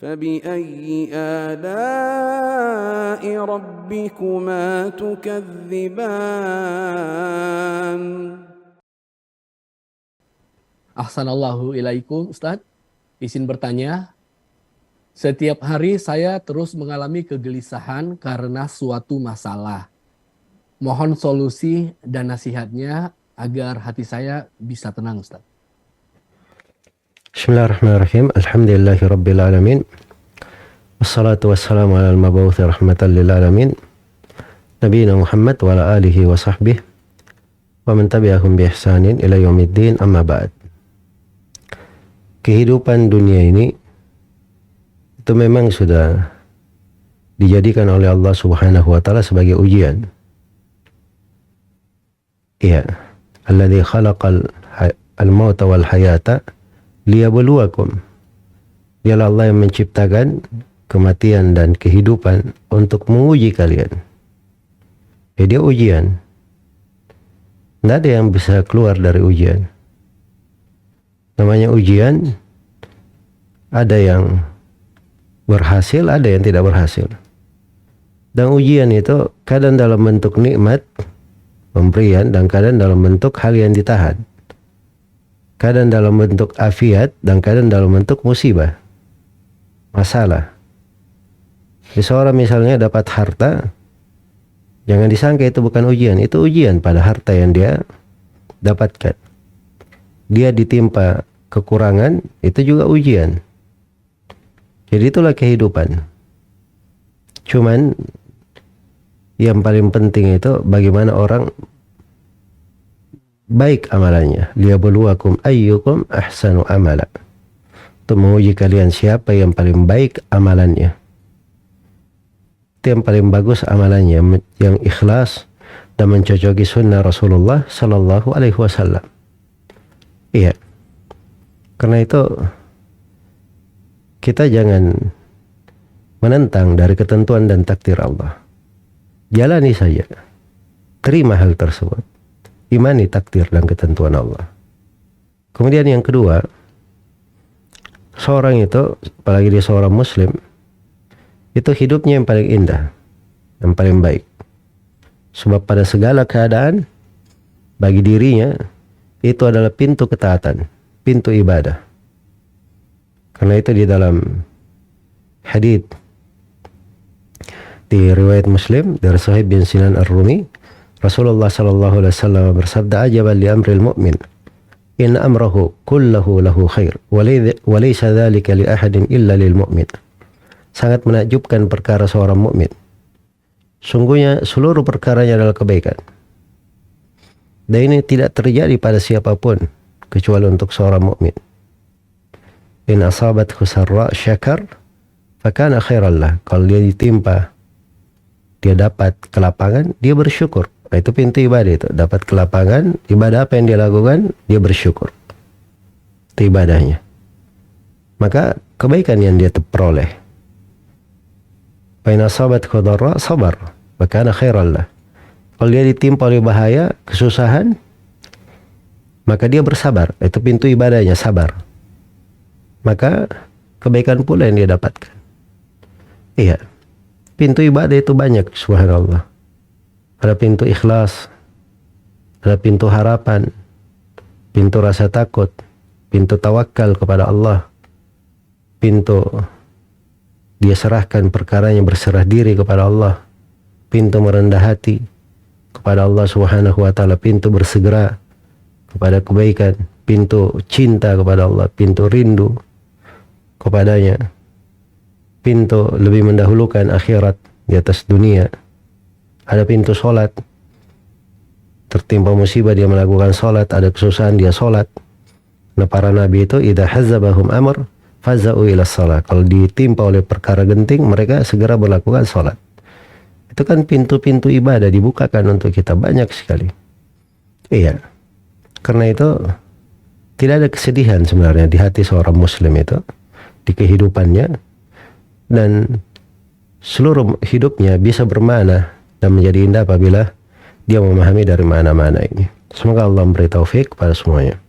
فبأي آلاء ربكما تكذبان. Ahsanallahu ilaikum, Ustaz. Izin bertanya, setiap hari saya terus mengalami kegelisahan karena suatu masalah. Mohon solusi dan nasihatnya agar hati saya bisa tenang, Ustaz. Bismillahirrahmanirrahim. Alhamdulillahi rabbil alamin. Wassalatu wassalamu ala al-mabawuthi rahmatan lil alamin. Nabiyina Muhammad wa ala alihi wa sahbihi wa man tabi'ahum bi ihsanin ila yaumiddin, amma ba'd. Kehidupan dunia ini itu memang sudah dijadikan oleh Allah Subhanahu wa taala sebagai ujian. Iya, alladzi khalaqal al-mauta wal hayata liyabluwakum. Dialah Allah yang menciptakan kematian dan kehidupan untuk menguji kalian. Jadi ujian. Tidak ada yang bisa keluar dari ujian. Namanya ujian, ada yang berhasil, ada yang tidak berhasil. Dan ujian itu kadang dalam bentuk nikmat, pemberian, dan kadang dalam bentuk hal yang ditahan. Kadang dalam bentuk afiat, dan kadang dalam bentuk musibah, masalah. Seseorang misalnya dapat harta, jangan disangka itu bukan ujian. Itu ujian pada harta yang dia dapatkan. Dia ditimpa kekurangan, itu juga ujian. Jadi itulah kehidupan. Cuman yang paling penting itu bagaimana orang baik amalannya. Liyabluwakum ayyukum ahsanu amala. Untuk menguji kalian siapa yang paling baik amalannya. Itu yang paling bagus amalannya, yang ikhlas dan mencocoki sunnah Rasulullah sallallahu alaihi wasallam. Iya. Karena itu kita jangan menentang dari ketentuan dan takdir Allah. Jalani saja. Terima hal tersebut. Imani takdir dan ketentuan Allah. Kemudian yang kedua, seorang itu, apalagi dia seorang muslim, itu hidupnya yang paling indah, yang paling baik. Sebab pada segala keadaan bagi dirinya itu adalah pintu ketaatan, pintu ibadah. Karena itu di dalam hadits di riwayat Muslim dari Suhaib bin Sinan Ar-Rumi, Rasulullah sallallahu alaihi wasallam bersabda, "Ajaban li amril mu'min, in amrahu kullahu lahu khair, wa laysa dzalika li ahadin illa lil mu'min." Sangat menakjubkan perkara seorang mukmin. Sungguhnya seluruh perkaranya adalah kebaikan. Dan ini tidak terjadi pada siapapun kecuali untuk seorang mukmin. In asabathu sarra syakar fakana khairan lah. Kalau dia ditimpa, dia dapat kelapangan, dia bersyukur. Nah, itu pintu ibadah itu. Dapat kelapangan, ibadah apa yang dia lakukan, dia bersyukur. Itu ibadahnya. Maka kebaikan yang dia peroleh. Fa in asabathu dharra sabar fakana khairan lah. Kalau dia ditimpa oleh bahaya, kesusahan, maka dia bersabar. Itu pintu ibadahnya, sabar. Maka kebaikan pula yang dia dapatkan. Iya. Pintu ibadah itu banyak, subhanallah. Ada pintu ikhlas, ada pintu harapan, pintu rasa takut, pintu tawakal kepada Allah, pintu dia serahkan perkaranya, berserah diri kepada Allah, pintu merendah hati kepada Allah Subhanahu wa taala, pintu bersegera kepada kebaikan, pintu cinta kepada Allah, pintu rindu kepadanya, pintu lebih mendahulukan akhirat di atas dunia. Ada pintu sholat, tertimpa musibah dia melakukan sholat, ada kesusahan dia sholat. Nah, para nabi itu idza hazzabahum amr faza'u ila shalah. Kalau ditimpa oleh perkara genting, mereka segera melakukan sholat. Itu kan pintu-pintu ibadah dibukakan untuk kita banyak sekali. Iya. Karena itu tidak ada kesedihan sebenarnya di hati seorang muslim itu, di kehidupannya, dan seluruh hidupnya bisa bermakna dan menjadi indah apabila dia memahami dari mana-mana ini. Semoga Allah memberi taufik kepada semuanya.